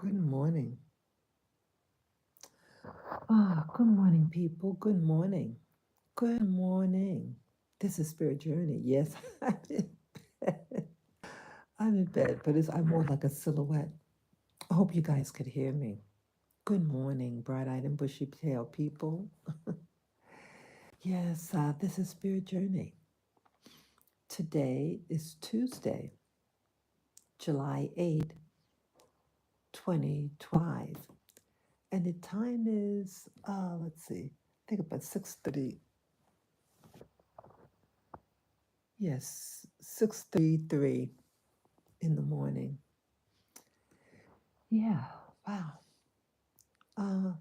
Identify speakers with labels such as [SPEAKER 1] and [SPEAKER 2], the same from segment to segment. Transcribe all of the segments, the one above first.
[SPEAKER 1] Good morning. Good morning, people. Good morning. Good morning. This is Spirit Journey. Yes, I'm in bed. I'm in bed, but I'm more like a silhouette. I hope you guys could hear me. Good morning, bright-eyed and bushy-tailed people. Yes, this is Spirit Journey. Today is Tuesday, July 8th, 2025. And the time is, let's see, I think about 6:30. Yes, 6:33 in the morning. Yeah, wow. Uh,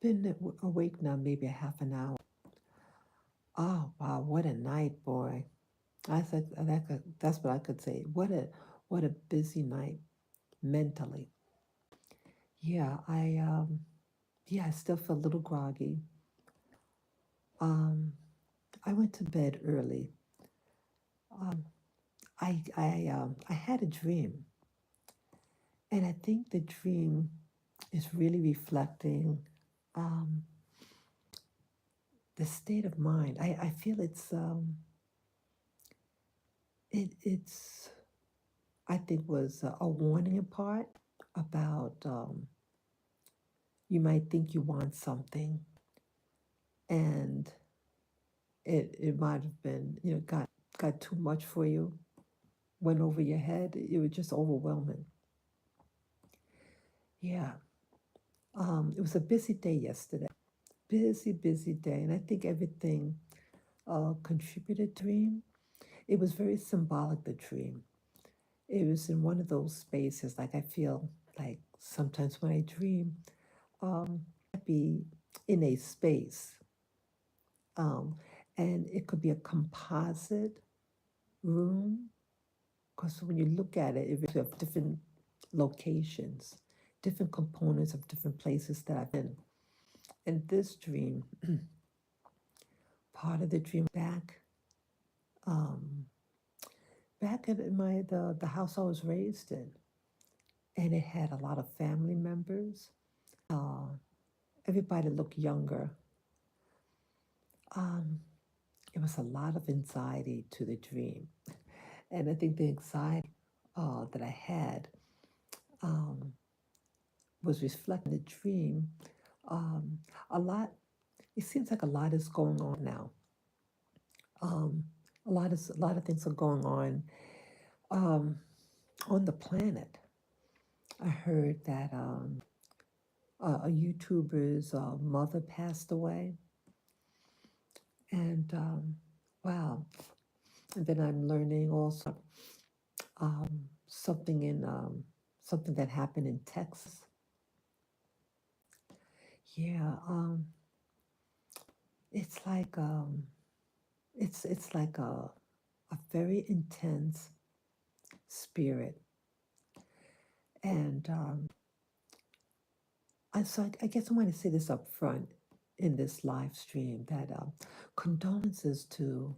[SPEAKER 1] been awake now maybe a half an hour. Oh, wow, what a night, boy. I said that's what I could say. What a busy night mentally. Yeah, I still feel a little groggy. Um, I went to bed early. Um, I had a dream, and I think the dream is really reflecting um, the state of mind. I feel it's I think was a warning in part about you might think you want something, and it might have been, got too much for you, went over your head. It was just overwhelming. Yeah. It was a busy day yesterday. Busy day, and I think everything contributed to the dream. It was very symbolic, the dream. It was in one of those spaces, like I feel like sometimes when I dream, be in a space. Um, and it could be a composite room, because when you look at it, you have different locations, different components of different places that I've been. And this dream, part of the dream um, back at the house I was raised in, and it had a lot of family members. Uh, Everybody looked younger. Um, it was a lot of anxiety to the dream. And I think the anxiety that I had um, was reflecting the dream. Um, a lot, it seems like a lot is going on now. Um, a lot of things are going um, on the planet. I heard that a YouTuber's mother passed away, and wow. And then I'm learning also something in something that happened in Texas. Yeah, it's like it's like a very intense spirit, and I guess I want to say this up front in this live stream that condolences to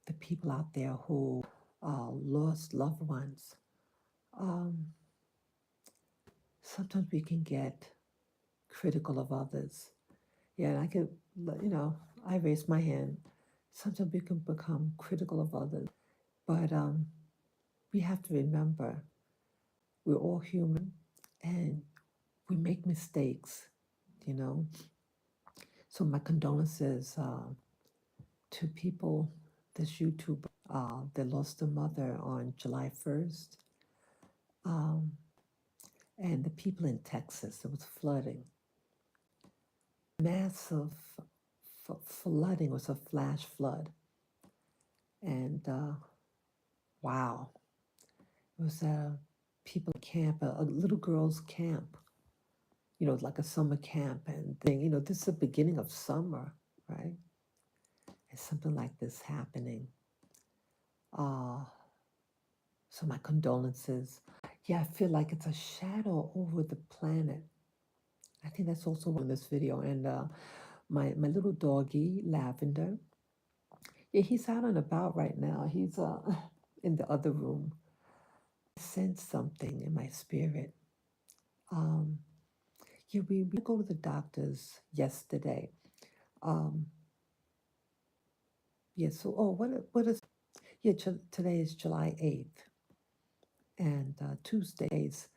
[SPEAKER 1] the people out there who lost loved ones. Um, Sometimes we can get critical of others. Yeah, and I could, I raise my hand. Sometimes we can become critical of others, but we have to remember we're all human and we make mistakes, you know. So my condolences to people, this YouTuber that lost a mother on July 1st, um, and the people in Texas. It was flooding, massive flooding. Was a flash flood, and wow, it was a people camp, a little girls' camp, like a summer camp, and thing. This is the beginning of summer, right? And something like this happening. Uh, so my condolences. Yeah, I feel like it's a shadow over the planet. I think that's also in this video. And my little doggy, Lavender, yeah, he's out and about right now. He's in the other room. I sense something in my spirit. Yeah, we go to the doctor's yesterday. Um, yeah, so, oh, what is, yeah, today is July 8th, and Tuesday's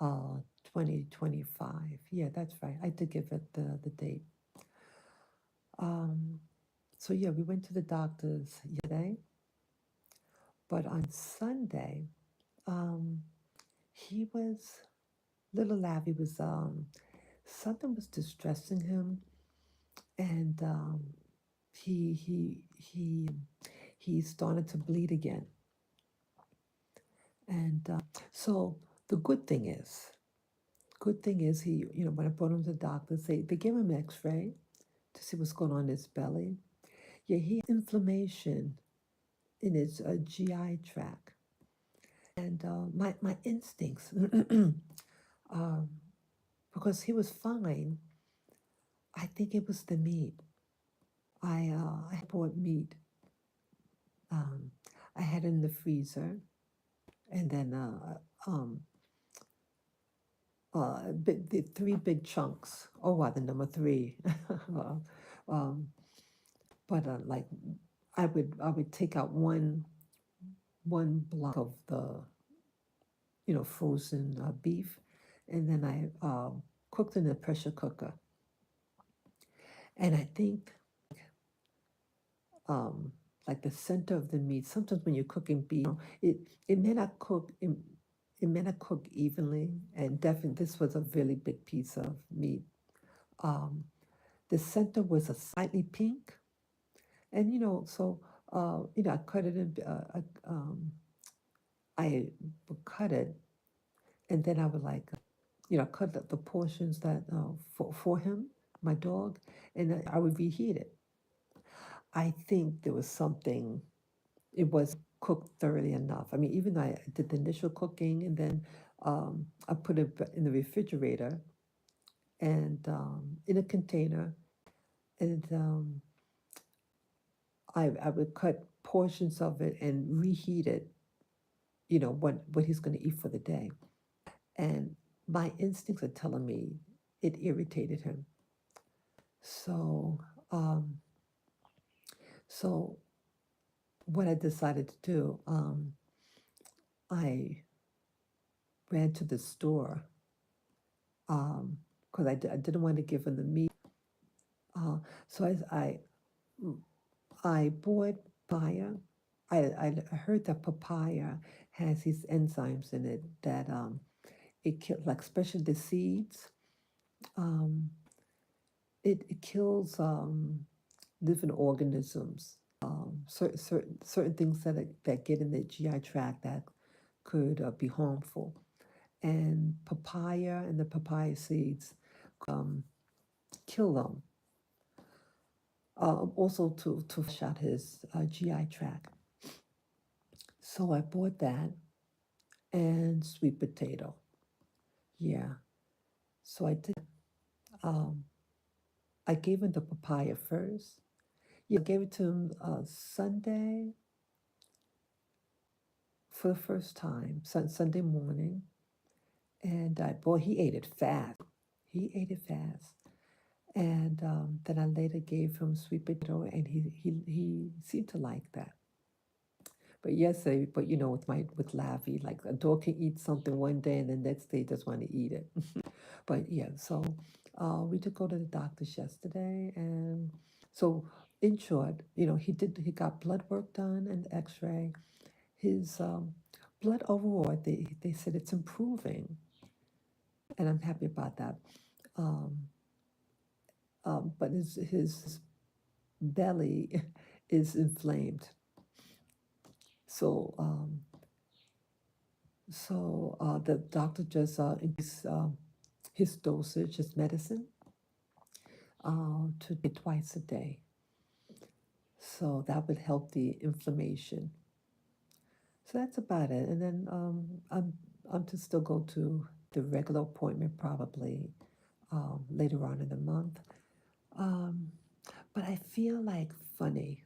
[SPEAKER 1] 2025. Yeah, that's right. I did give it the date. Um, so, yeah, we went to the doctor's yesterday, but on Sunday, um, he was, little Lavi was, something was distressing him, and he he started to bleed again. And so the good thing is he, when I brought him to the doctor, they gave him an X-ray to see what's going on in his belly. Yeah, he had inflammation in his GI tract, and my instincts, um, because he was fine. I think it was the meat. I bought meat. Um, I had it in the freezer, and then the three big chunks. Oh, wow, the number three. um, but like I would take out one block of the frozen beef, and then I cooked in a pressure cooker. And I think um, like the center of the meat. Sometimes when you're cooking beef, it it may not cook it may not cook evenly, and definitely this was a really big piece of meat. Um, the center was a slightly pink, and so I cut it in. I would cut it, and then I would like cut the portions that for him, my dog, and then I would reheat it. I think there was something. It was cooked thoroughly enough. I mean, even though I did the initial cooking, and then I put it in the refrigerator and in a container, and I would cut portions of it and reheat it. What he's going to eat for the day, and my instincts are telling me it irritated him. So, um, so what I decided to do, I ran to the store because I didn't want to give him the meat. So I bought papaya. I heard that papaya has these enzymes in it that it kills, like especially the seeds. Um, it kills living organisms. Certain things that get in the GI tract that could be harmful. And papaya and the papaya seeds kill them. Also to flush out his GI tract. So I bought that and sweet potato. Yeah. So I did. Um, I gave him the papaya first. Yeah, I gave it to him Sunday for the first time, Sunday morning. And boy, he ate it fast. He ate it fast. And then I later gave him sweet potato, and he seemed to like that. But yes, with Lavi, like a dog can eat something one day, and the next day just want to eat it. But yeah, so we did go to the doctor's yesterday, and so in short, he got blood work done and X-ray. His blood overall, they said it's improving, and I'm happy about that. Um, but his belly is inflamed. So the doctor just increased his dosage, his medicine, to be twice a day. So that would help the inflammation. So that's about it. And then I'm to still go to the regular appointment probably later on in the month. Um, but I feel like funny.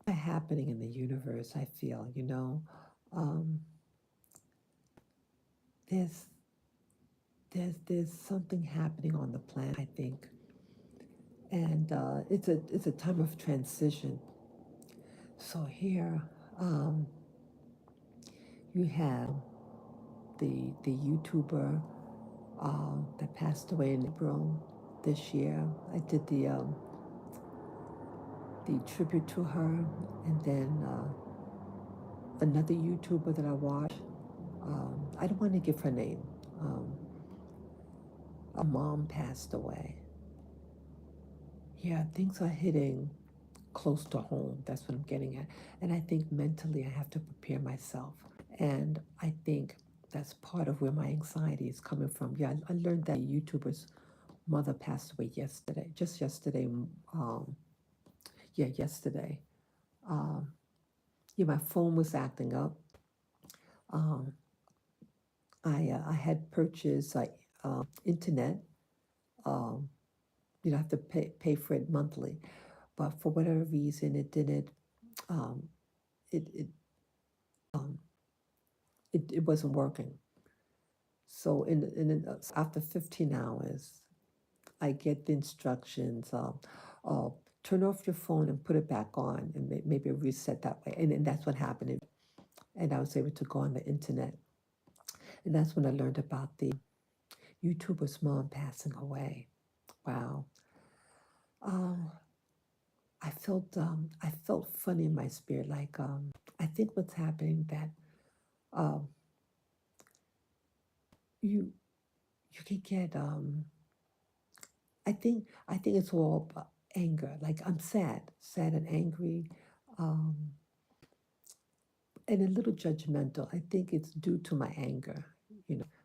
[SPEAKER 1] Happening in the universe, I feel, um, there's there's something happening on the planet, I think, and it's a time of transition. So here, um, you have the YouTuber that passed away in April this year. I did the tribute to her, and then another YouTuber that I watch. I don't want to give her name. Um, a mom passed away. Yeah, things are hitting close to home. That's what I'm getting at. And I think mentally I have to prepare myself. And I think that's part of where my anxiety is coming from. Yeah, I learned that a YouTuber's mother passed away yesterday, just yesterday. Yeah, yesterday. Um, yeah, my phone was acting up. Um, I had purchased internet. Um, I have to pay for it monthly, but for whatever reason, it didn't. Um, it it um, it wasn't working. So after 15 hours, I get the instructions. Uh, Turn off your phone and put it back on, and maybe reset that way. And that's what happened. And I was able to go on the internet, and that's when I learned about the YouTuber's mom passing away. Wow. Um, I felt funny in my spirit. Like I think what's happening that um, you you can get I think it's all anger. Like I'm sad and angry, um, and a little judgmental. I think it's due to my anger.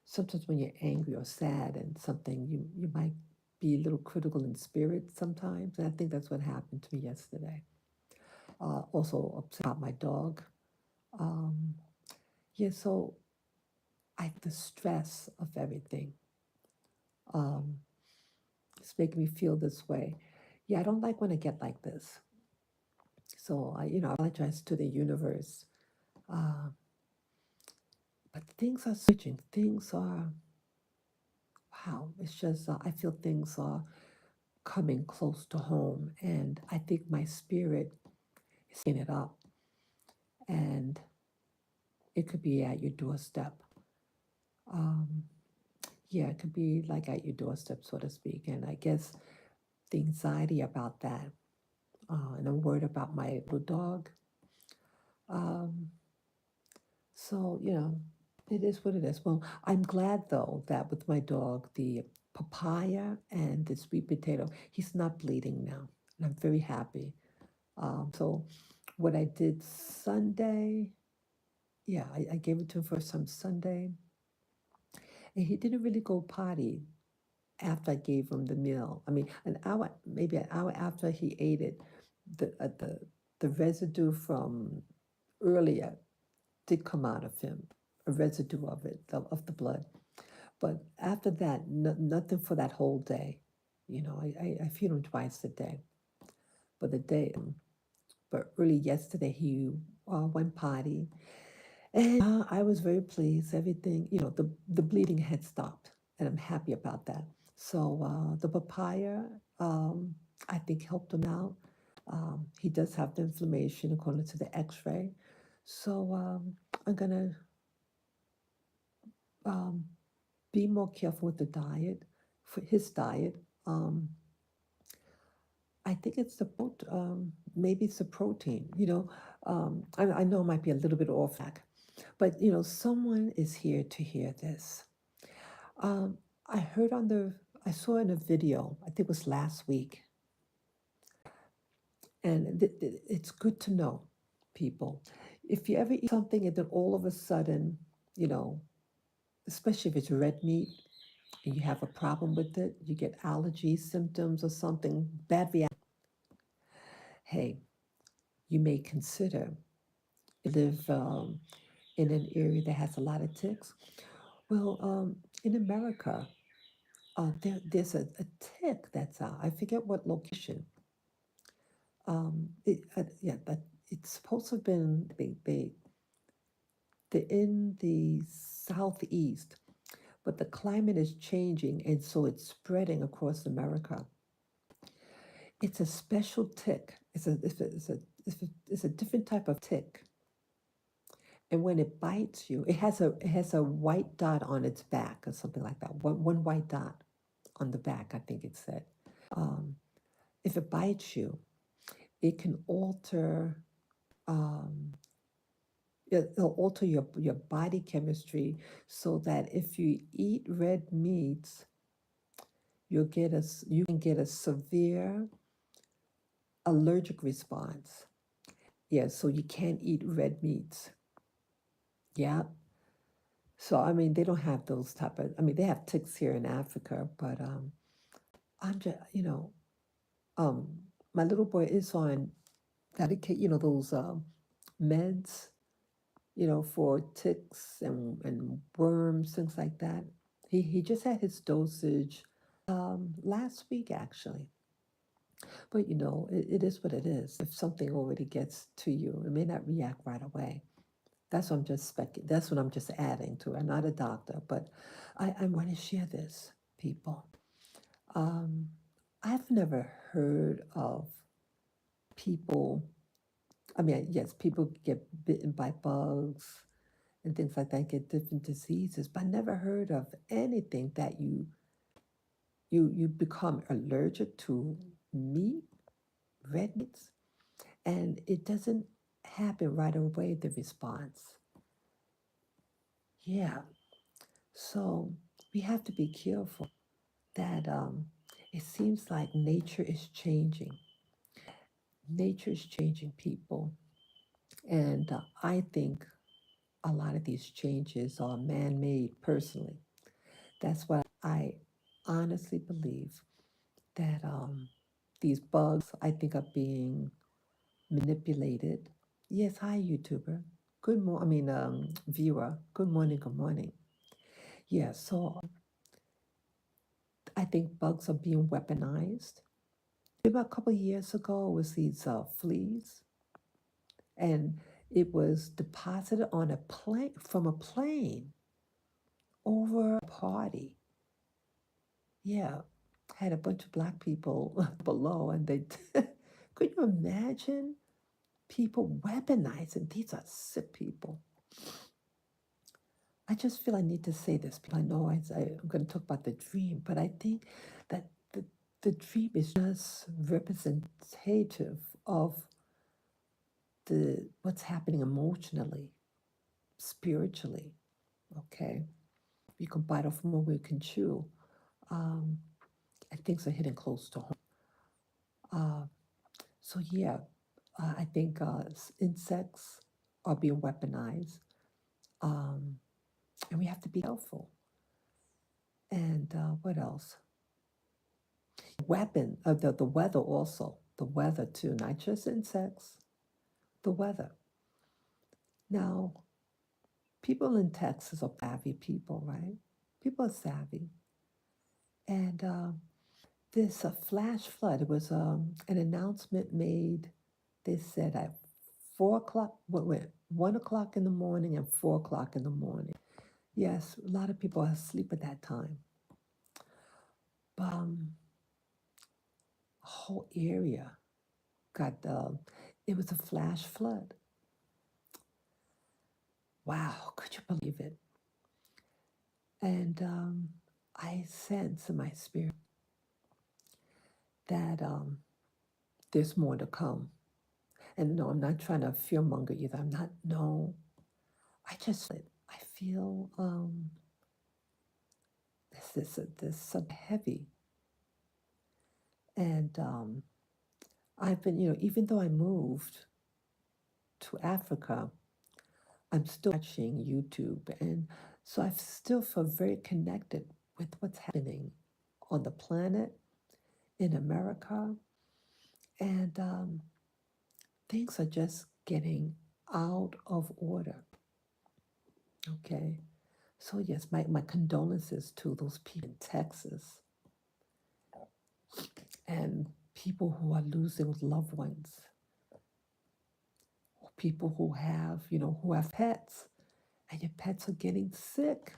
[SPEAKER 1] Sometimes when you're angry or sad and something, you might be a little critical in spirit sometimes. And I think that's what happened to me yesterday. Also upset about my dog. Um, yeah, so the stress of everything. Um, it's making me feel this way. Yeah, I don't like when I get like this. So I apologize to the universe. Uh, but things are switching. Things are, wow, it's just, I feel things are coming close to home. And I think my spirit is picking it up. And it could be at your doorstep. Um, yeah, it could be like at your doorstep, so to speak. And I guess the anxiety about that, and I'm worried about my little dog. Um, so, it is what it is. Well, I'm glad though that with my dog, the papaya and the sweet potato, he's not bleeding now. And I'm very happy. So, what I did Sunday, yeah, I gave it to him for some Sunday. And he didn't really go potty after I gave him the meal. I mean, maybe an hour after he ate it, the residue from earlier did come out of him, a residue of it, of the blood. But after that, nothing for that whole day. I feed him twice a day. But early yesterday, he went potty. And I was very pleased. Everything, the bleeding had stopped. And I'm happy about that. So the papaya, um, I think, helped him out. He does have the inflammation according to the x-ray. So I'm going to um, be more careful with the diet, for his diet. Um, I think it's maybe it's the protein. I know it might be a little bit off track, but someone is here to hear this. Um, I heard I saw in a video, I think it was last week, and it's good to know, people. If you ever eat something and then all of a sudden, you know, especially if it's red meat and you have a problem with it, you get allergy symptoms or something, bad reaction. Hey, you may consider live in an area that has a lot of ticks. Well, in America, there's a tick that's out. I forget what location. Yeah, but it's supposed to have been they're in the southeast, but the climate is changing, and so it's spreading across America. It's a special tick. It's a different type of tick. And when it bites you, it has a white dot on its back or something like that. One white dot on the back, I think it said. Um, if it bites you, it can alter um, it'll alter your body chemistry so that if you eat red meats, you can get a severe allergic response. Yeah, so you can't eat red meats. Yeah. So I mean, they don't have those type of. I mean, they have ticks here in Africa, but I'm just um, my little boy is on dedicate those meds for ticks and worms, things like that. He just had his dosage last week actually. But it is what it is. If something already gets to you, it may not react right away. That's what I'm just adding to. I'm not a doctor, but I want to share this, people. Um, I've never heard of people. I mean, yes, people get bitten by bugs and things like that, get different diseases, but I never heard of anything that you become allergic to meat, red meats, and it doesn't happen right away, the response. Yeah. So we have to be careful that it seems like nature is changing. Nature is changing, people. And I think a lot of these changes are man made personally. That's why I honestly believe that these bugs, I think, are being manipulated. Yes, hi, YouTuber. Good morning, viewer. Good morning, good morning. Yeah, so I think bugs are being weaponized. About a couple of years ago, it was these fleas, and it was deposited on a plane from a plane over a party. Yeah, had a bunch of black people below, and they could you imagine people weaponizing? These are sick people. I just feel I need to say this. I know I'm going to talk about the dream, but I think that the dream is just representative of what's happening emotionally, spiritually. Okay, you can bite off more we can chew, um, and things are hitting close to home. Uh, so yeah, I think insects are being weaponized, um, and we have to be careful. And what else? The weather also, the weather too, not just insects, the weather. Now, people in Texas are savvy people, right? People are savvy. And this flash flood, it was an announcement made, they said at 4 o'clock, 1 o'clock in the morning and 4 o'clock in the morning. Yes, a lot of people are asleep at that time. But a whole area got, it was a flash flood. Wow, could you believe it? And I sense in my spirit that there's more to come. And no, I'm not trying to fearmonger either. I'm not, no. I feel this so heavy. And I've been, even though I moved to Africa, I'm still watching YouTube. And so I still feel very connected with what's happening on the planet, in America. And things are just getting out of order. Okay. So, yes, my condolences to those people in Texas and people who are losing loved ones, people who have pets and your pets are getting sick.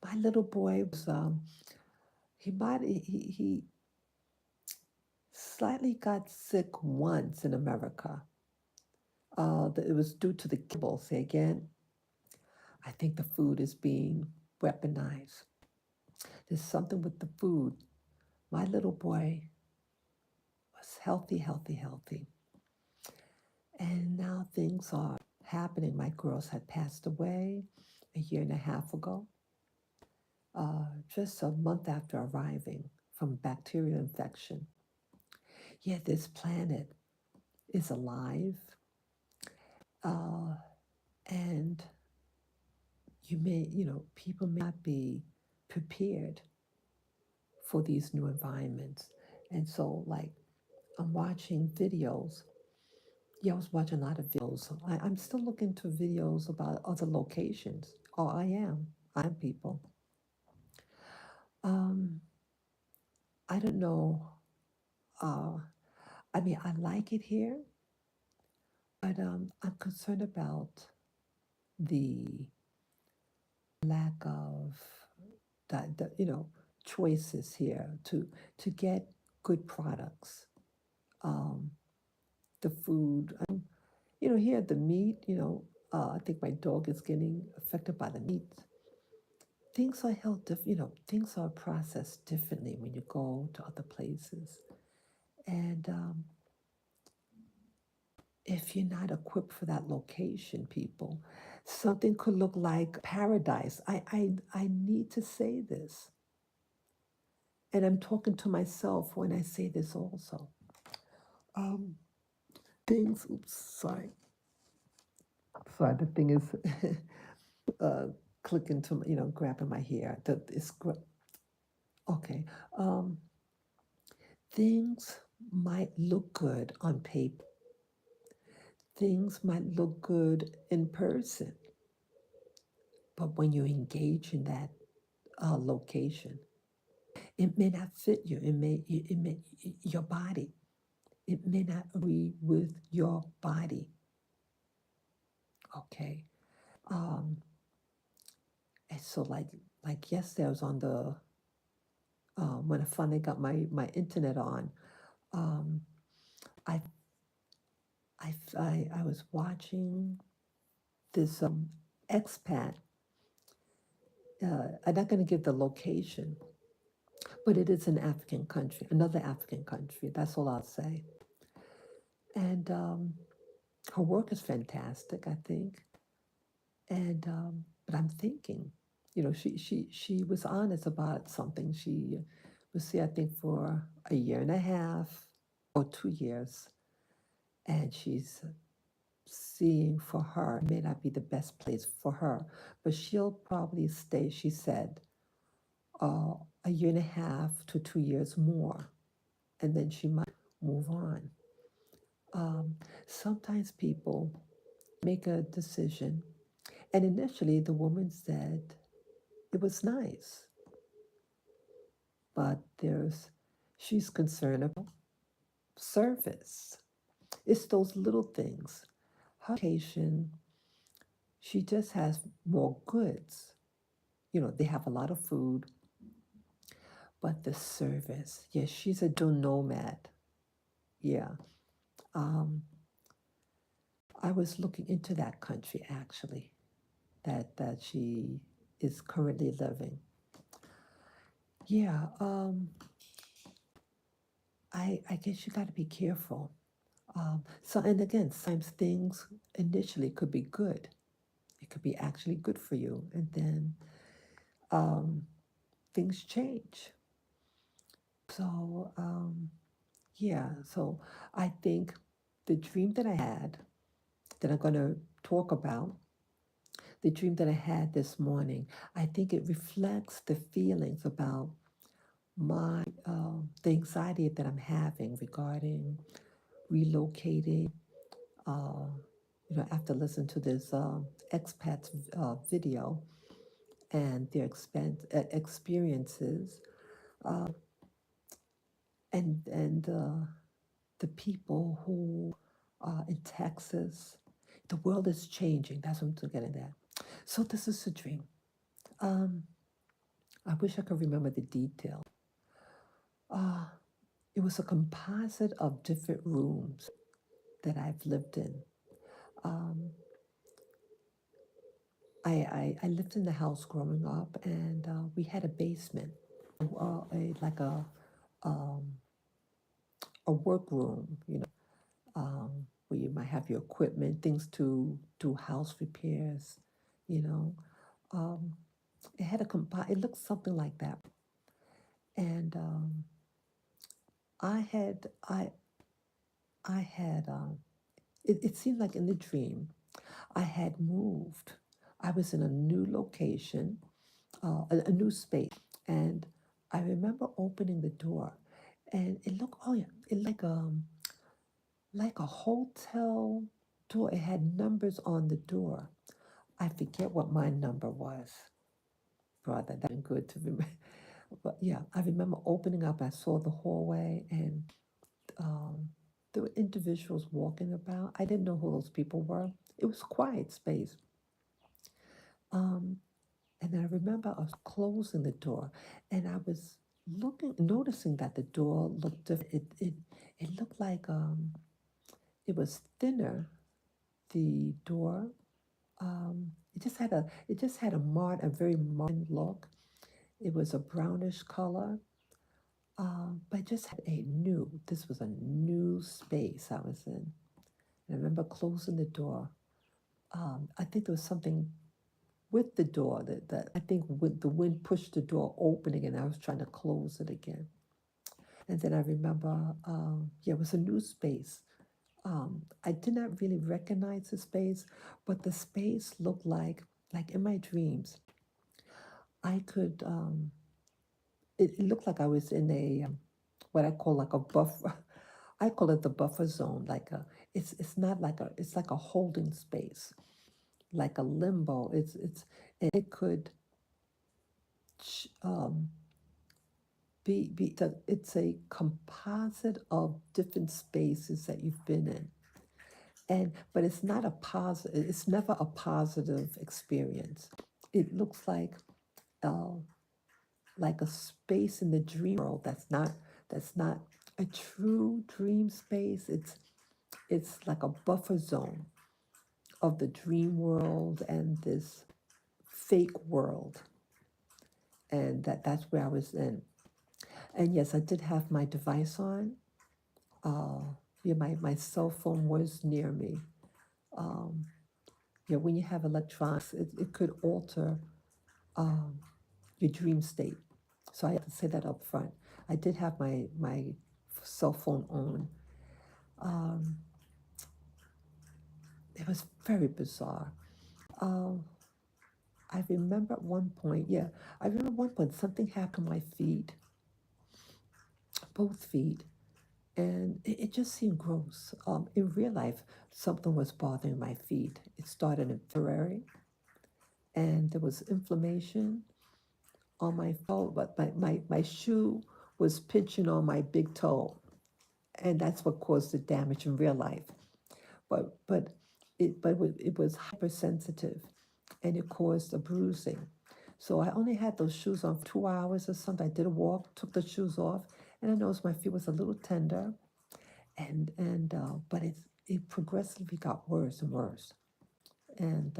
[SPEAKER 1] My my little boy was he slightly got sick once in America. It was due to the kibble. Say again, I think the food is being weaponized. There's something with the food. My little boy was healthy, healthy, healthy. And now things are happening. My girls had passed away a year and a half ago, just a month after arriving from bacterial infection. Yet this planet is alive, uh, and people may not be prepared for these new environments. And so, like, I'm watching videos. Yeah, I was watching a lot of videos. I'm still looking to videos about other locations. Oh, I am. I'm people. Um, I don't know. Uh, I mean, I like it here, but I'm concerned about the lack of the choices here to get good products. Um, the food, here the meat. I think my dog is getting affected by the meat. Things are held things are processed differently when you go to other places, and if you're not equipped for that location, people, something could look like paradise. I need to say this, and I'm talking to myself when I say this also. Um, oops, sorry, the thing is uh, clicking to, grabbing my hair. Okay. Um, things might look good on paper. Things might look good in person, but when you engage in that location, it may not fit you. It may your body. It may not agree with your body. Okay. Um, and so like yesterday, I was on the when I finally got my internet on. Um, I I was watching this expat. I'm not going to give the location, but it is an African country, another African country. That's all I'll say. And her work is fantastic, I think. And but I'm thinking, she was honest about something. She was here, I think, for a year and a half or 2 years, and she's seeing for her may not be the best place for her, but she'll probably stay. She said a year and a half to 2 years more, and then she might move on. Sometimes people make a decision, and initially the woman said it was nice, but she's concerned about service. It's those little things. Her location, she just has more goods. They have a lot of food, but the service, yes, she's a dual nomad. Yeah. Um, I was looking into that country actually, that she is currently living. Yeah, I guess you got to be careful. So, and again, sometimes things initially could be good. It could be actually good for you, and then um, things change. So, yeah, so I think the dream that I had, that I'm going to talk about, the dream that I had this morning, I think it reflects the feelings about the anxiety that I'm having regarding relocating. Uh, after listening to this expats video and their experiences, uh, and the people who in Texas, the world is changing. That's what I'm getting at. So this is a dream. Um, I wish I could remember the detail. Uh, it was a composite of different rooms that I've lived in. Um, I lived in the house growing up, and we had a basement, like um, a workroom, where you might have your equipment, things to do house repairs, you know. Um, it had it looked something like that, and I had I had it seemed like in the dream I had moved. I was in a new location, a new space, and I remember opening the door, and it looked, oh yeah, it like a hotel door. It had numbers on the door. I forget what my number was, brother. That's good to remember. But yeah, I remember opening up. I saw the hallway, and um, there were individuals walking about. I didn't know who those people were. It was a quiet space. Um, and I remember I was closing the door, and I was noticing that the door looked different. It looked like it was thinner. The door. It just had a very modern look. It was a brownish color, but just had a new. This was a new space I was in. And I remember closing the door. I think there was something with the door that I think with the wind pushed the door opening, and I was trying to close it again. And then I remember, yeah, it was a new space. I did not really recognize the space, but the space looked like in my dreams, I could. It looked like I was in a what I call like a buffer. I call it the buffer zone. It's not like it's like a holding space, like a limbo. It could um, it's a composite of different spaces that you've been in, and but it's not a positive. It's never a positive experience. It looks uh, like a space in the dream world that's not a true dream space. It's like a buffer zone of the dream world and this fake world, and that's where I was in. And yes, I did have my device on. Yeah, my cell phone was near me. Um, yeah, when you have electronics, it could alter um, your dream state. So I have to say that up front. I did have my cell phone on. Um, it was very bizarre. Um, I remember at one point, yeah, I remember at one point something happened to my feet, both feet, and it just seemed gross. In real life, something was bothering my feet. It started in February, and there was inflammation on my toe, but my shoe was pinching on my big toe, and that's what caused the damage in real life. But it was hypersensitive, and it caused a bruising. So I only had those shoes on for 2 hours or something. I did a walk, took the shoes off, and I noticed my feet was a little tender, and but it progressively got worse and worse, and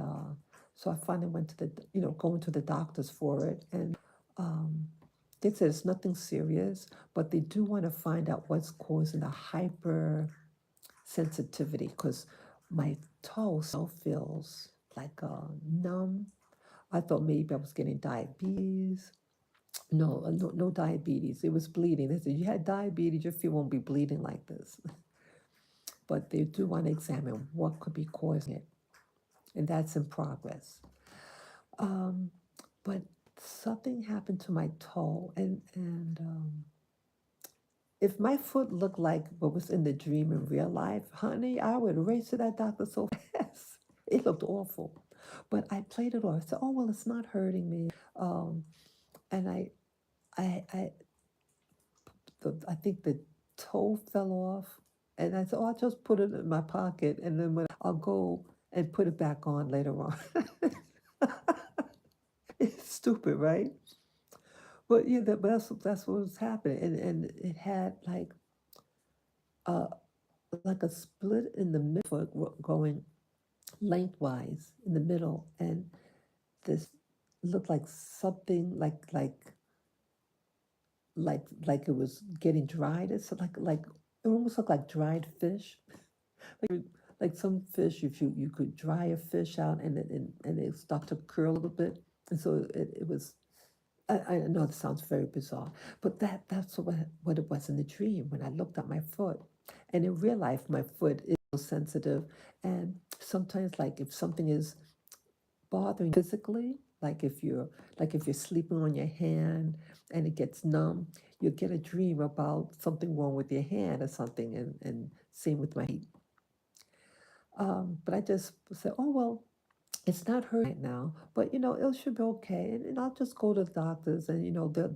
[SPEAKER 1] so I finally went to going to the doctors for it, and um, they said it's nothing serious, but they do want to find out what's causing the hyper sensitivity because my toe still feels like numb. I thought maybe I was getting diabetes. No, no diabetes. It was bleeding. They said you had diabetes, your feet won't be bleeding like this. But they do want to examine what could be causing it, and that's in progress. Um, but something happened to my toe, and if my foot looked like what was in the dream in real life, honey, I would race to that doctor so fast. It looked awful. But I played it off. I said, oh, well, it's not hurting me. Um, and I, I think the toe fell off. And I said, oh, I'll just put it in my pocket. And then I'll go and put it back on later on. It's stupid, right? But yeah, that's what was happening, and it had uh like a split in the midfoot going lengthwise in the middle, and this looked like something like it was getting dried. It's like it almost looked like dried fish. Like like some fish, if you could dry a fish out and it start to curl a little bit, and so it was. I know it sounds very bizarre, but that's what it was in the dream when I looked at my foot, and in real life my foot is sensitive, and sometimes like if something is bothering physically, like if you're sleeping on your hand and it gets numb, you'll get a dream about something wrong with your hand or something, and same with my feet. But I just said, oh well, it's not hurting right now, but it should be okay, and I'll just go to the doctors, and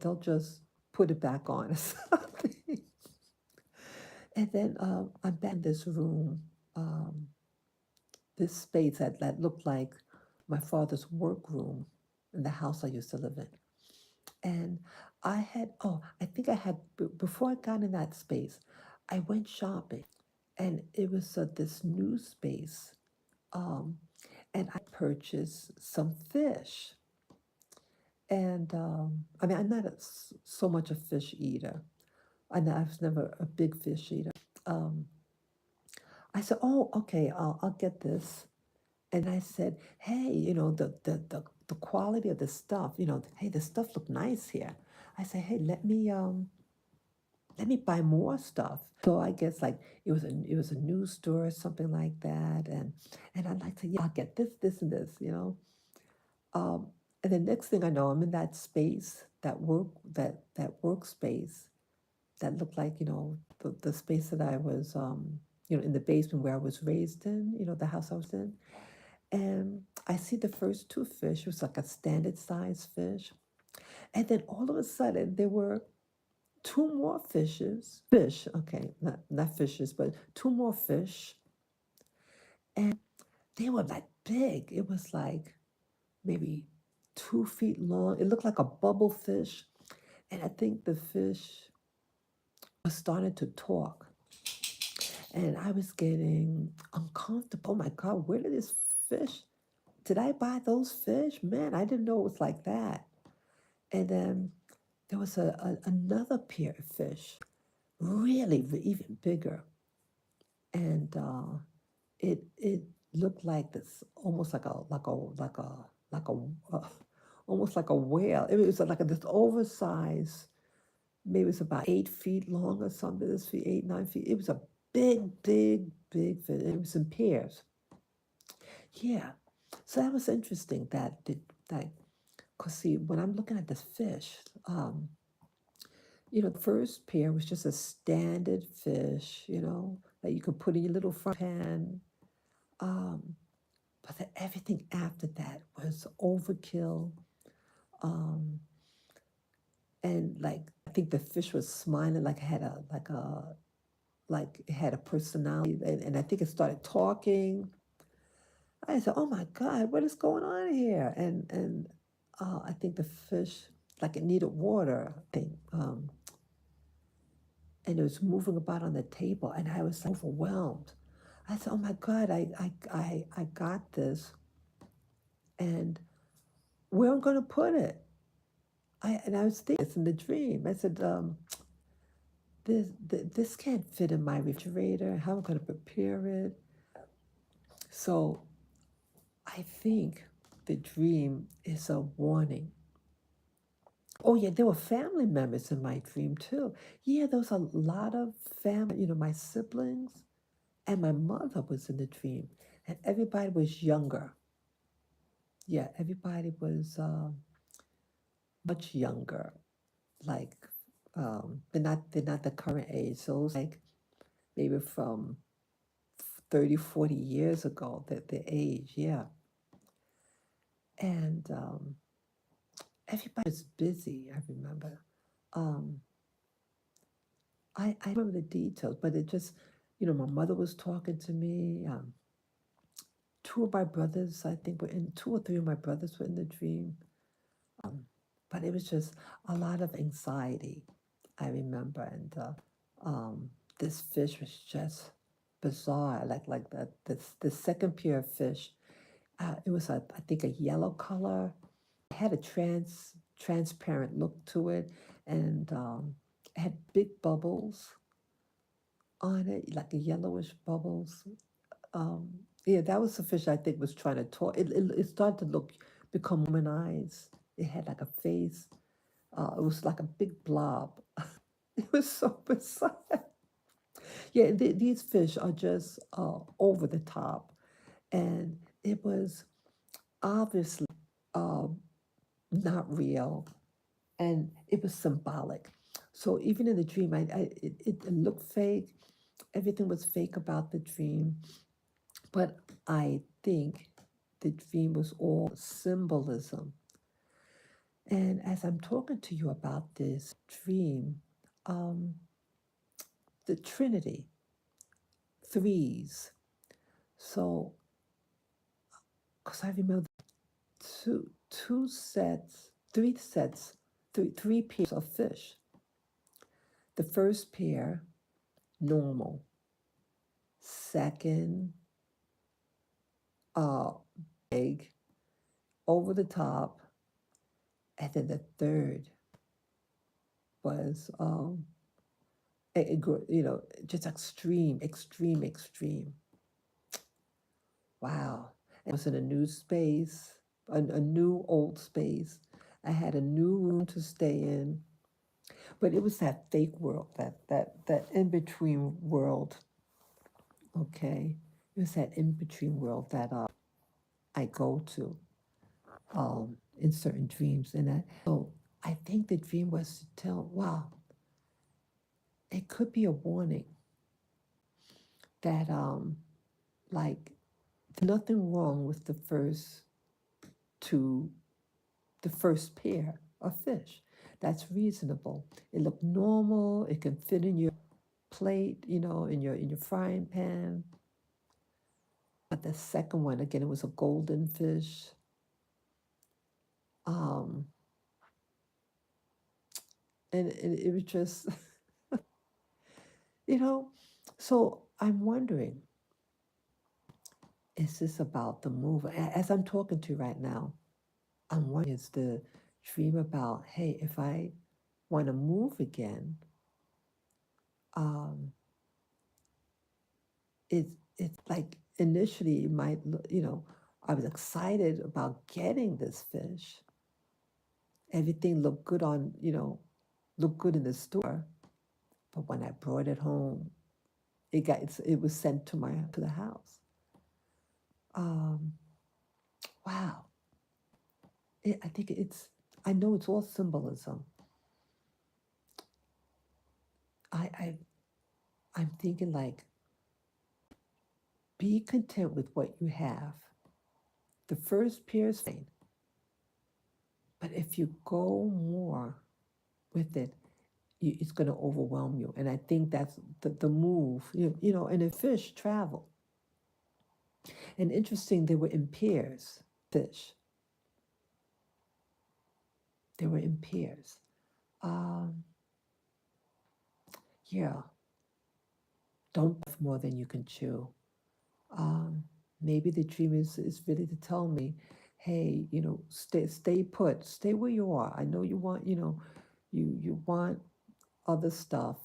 [SPEAKER 1] they'll just put it back on or something. And then I'm back in this room, um, this space that looked like my father's workroom in the house I used to live in. And I think I had, before I got in that space, I went shopping, and it was this new space. Um, and I purchased some fish. And I mean, I'm not so much a fish eater. I was never a big fish eater. Um, I said, "Oh, okay, I'll get this." And I said, "Hey, the quality of the stuff, hey, the stuff look nice here." I said, "Hey, let me buy more stuff." So I guess like it was a news store or something like that, and I'd like to, yeah, I'll get this, and this. Um, and the next thing I know, I'm in that space, that workspace that looked like the space that I was in the basement where I was raised in, the house I was in. And I see the first two fish. It was like a standard size fish, and then all of a sudden there were two more fish. Okay, not fishes, but two more fish, and they were like big. It was like maybe 2 feet long. It looked like a bubble fish. And I think the fish was starting to talk. And I was getting uncomfortable. Oh my God, where did this fish? Did I buy those fish? Man, I didn't know it was like that. And then there was another pair of fish, really even bigger. And it looked like this, almost like a almost like a whale. It was like this oversized, maybe it was about 8 feet long or something. This feet 8, 9 feet. It was a big, big, big fish. It was in pairs. Yeah. So that was interesting. That because see, when I'm looking at this fish, the first pair was just a standard fish, that you could put in your little frying pan. Um, but then everything after that was overkill. Um, and like I think the fish was smiling, like it had a personality, and I think it started talking. I said, "Oh my God, what is going on here?" And I think the fish, like it needed water, I think, and it was moving about on the table, and I was overwhelmed. I said, "Oh my God, I got this, and where am I going to put it?" And I was thinking this in the dream. I said, this can't fit in my refrigerator. How am I going to prepare it? So I think the dream is a warning. Oh yeah, there were family members in my dream too. Yeah, there was a lot of family, my siblings and my mother was in the dream, and everybody was younger. Yeah, everybody was much younger. Like they're not the current age. So it was like maybe from 30, 40 years ago, that the age, yeah. And everybody was busy, I remember. Um, I remember the details, but it just, my mother was talking to me. Two of my brothers, I think, two or three of my brothers were in the dream. Um, but it was just a lot of anxiety. I remember, and this fish was just bizarre. Like the second pair of fish, it was I think a yellow color. It had a transparent look to it, and it had big bubbles on it, like a yellowish bubbles. Um, yeah, that was the fish I think was trying to talk. It started to become humanized. It had like a face. It was like a big blob. It was so bizarre. Yeah, these fish are just over the top, and it was obviously um, not real, and it was symbolic. So even in the dream, it looked fake. Everything was fake about the dream, but I think the dream was all symbolism. And as I'm talking to you about this dream, um, the Trinity, threes. So, because I remember two sets, three sets, three pairs of fish. The first pair, normal. Second, uh, big, over the top, and then the third was just extreme, extreme, extreme. Wow. And I was in a new space, a new old space. I had a new room to stay in, but it was that fake world, that in between world. Okay, it was that in between world that I go to in certain dreams, and so I think the dream was to tell, wow, it could be a warning that like nothing wrong with two the first pair of fish. That's reasonable. It looked normal. It can fit in your plate, in your frying pan. But the second one, again, it was a golden fish. Um, and it was just, you know, so I'm wondering, is this about the move? As I'm talking to you right now, I'm wondering, is the dream about, hey, if I want to move again, um, it's like initially it might I was excited about getting this fish. Everything looked good looked good in the store, but when I brought it home, it was sent to the house. Um, wow, I think I know it's all symbolism. I, I I'm thinking like, be content with what you have. The first pair is fine, but if you go more with it, it's going to overwhelm you. And I think that's the move, and the fish travel. And interesting, they were in pairs, fish. They were in pairs. Um, yeah, don't have more than you can chew. Um, Maybe the dream is really to tell me, hey, stay put, stay where you are. I know you want, you want other stuff.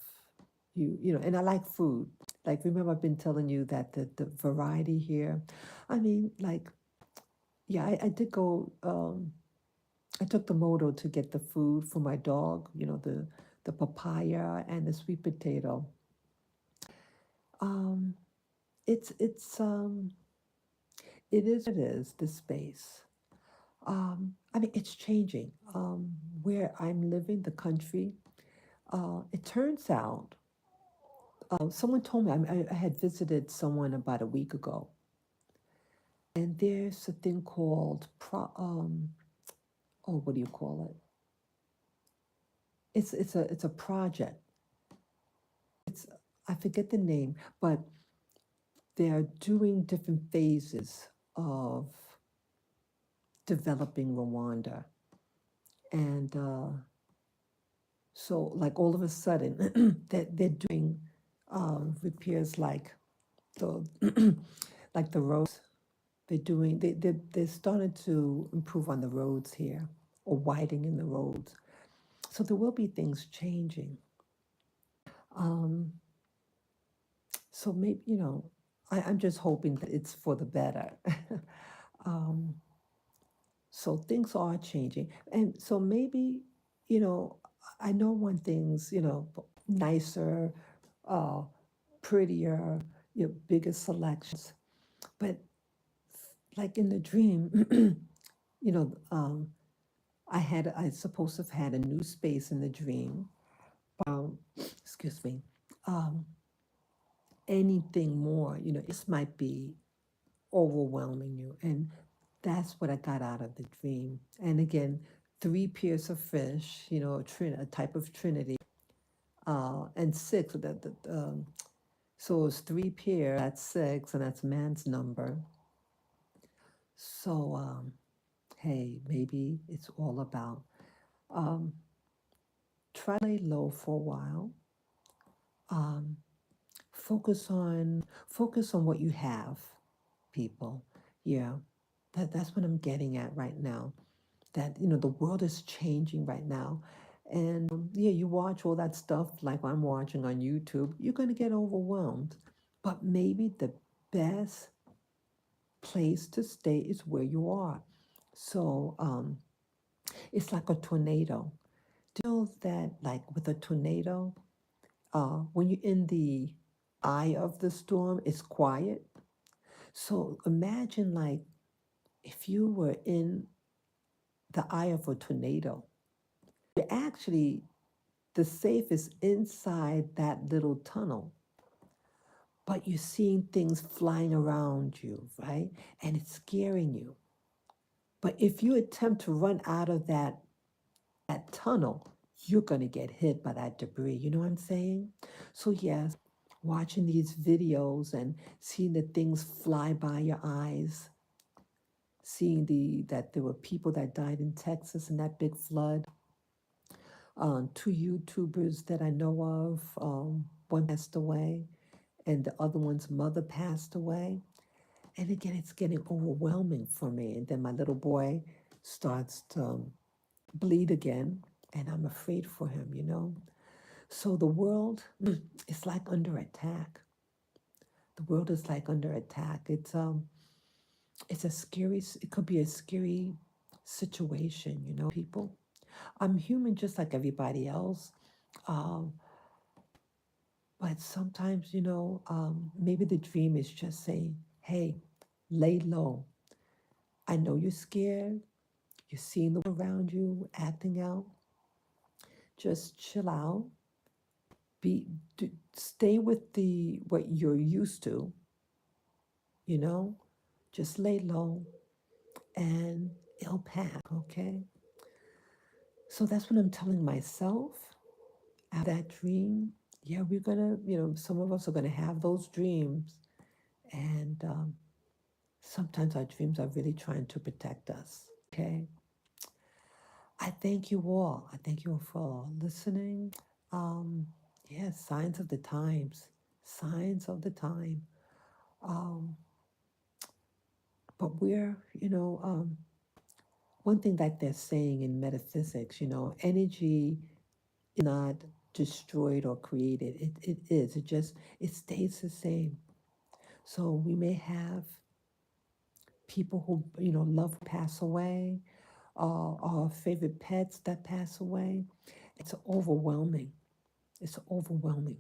[SPEAKER 1] And I like food. Like, remember, I've been telling you that the variety here. I mean, like, yeah, I did go. I took the moto to get the food for my dog. The papaya and the sweet potato. Um, it's it is what it is, the space. I mean, it's changing. Where I'm living, the country. It turns out, someone told me, I had visited someone about a week ago, and there's a thing called oh, what do you call it? It's a project. It's I forget the name, but they're doing different phases of developing Rwanda. And so, like all of a sudden, that they're doing repairs like the like the roads. They're starting to improve on the roads here or widening the roads. So there will be things changing. Um, so maybe, I'm just hoping that it's for the better. um, so things are changing. And so maybe, you know, I know when things, nicer, uh, prettier, bigger selections, but like in the dream, you know, um, I supposed to have had a new space in the dream. Excuse me. Um, Anything more, this might be overwhelming you. And that's what I got out of the dream. And again, three pairs of fish, a type of trinity, and six. So it's three pairs, that's six, and that's man's number. So, hey, maybe it's all about um, try to lay low for a while. Um, focus on what you have, people. Yeah, that's what I'm getting at right now. That the world is changing right now, and yeah, you watch all that stuff like I'm watching on YouTube, you're going to get overwhelmed. But maybe the best place to stay is where you are. So it's like a tornado. Do you know that, like with a tornado, when you're in the eye of the storm, it's quiet. So imagine, like, if you were in the eye of a tornado, you're actually the safest inside that little tunnel, but you're seeing things flying around you, right? And it's scaring you. But if you attempt to run out of that tunnel, you're going to get hit by that debris. You know what I'm saying? So, yes, watching these videos and seeing the things fly by your eyes, seeing that there were people that died in Texas in that big flood. Two YouTubers that I know of, one passed away, and the other one's mother passed away. And again, it's getting overwhelming for me. And then my little boy starts to bleed again, and I'm afraid for him. So the world is like under attack. The world is like under attack. It's a scary. It could be a scary situation, people. I'm human just like everybody else. Um, but sometimes, maybe the dream is just saying, hey, lay low. I know you're scared. You're seeing the world around you acting out. Just chill out. Stay with what you're used to, you know? Just lay low and it'll pass, okay? So that's what I'm telling myself after that dream. Yeah, we're gonna, some of us are gonna have those dreams. And sometimes our dreams are really trying to protect us, okay? I thank you all. I thank you all for listening. Um, yeah, signs of the times. Signs of the time. Um, but one thing that they're saying in metaphysics, energy is not destroyed or created. It is. It stays the same. So we may have people who, love pass away, our favorite pets that pass away. It's overwhelming. It's overwhelming.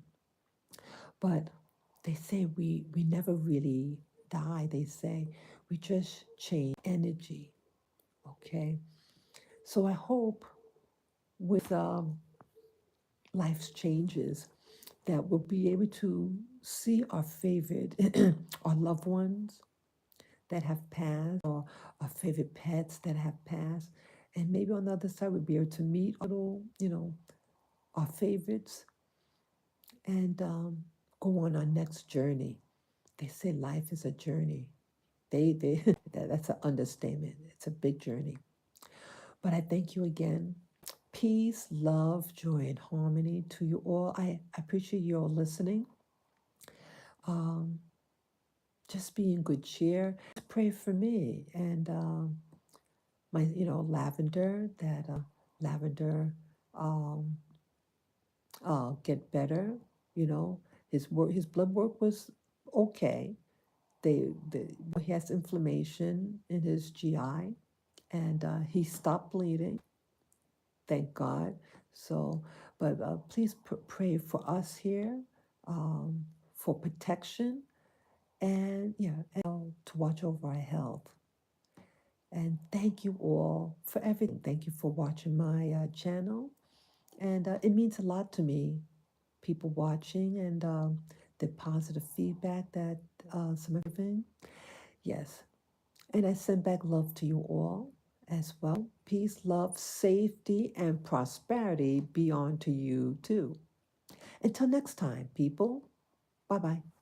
[SPEAKER 1] But they say we never really die. They say we just change energy. Okay. So I hope with life's changes that we'll be able to see our favorite, our loved ones that have passed, or our favorite pets that have passed. And maybe on the other side, we'll be able to meet our favorites and go on our next journey. They say life is a journey. They that's an understatement. It's a big journey. But I thank you again. Peace, love, joy, and harmony to you all. I appreciate you all listening. Um, just be in good cheer. Pray for me and my, Lavender. That Lavender um, get better. You know, his blood work was okay. He has inflammation in his GI, and he stopped bleeding. Thank God. So, but please pray for us here, for protection, and yeah, and to watch over our health. And thank you all for everything. Thank you for watching my channel, and it means a lot to me. People watching and the positive feedback that some are giving. Yes, and I send back love to you all as well. Peace, love, safety, and prosperity be on to you too. Until next time, people. Bye bye.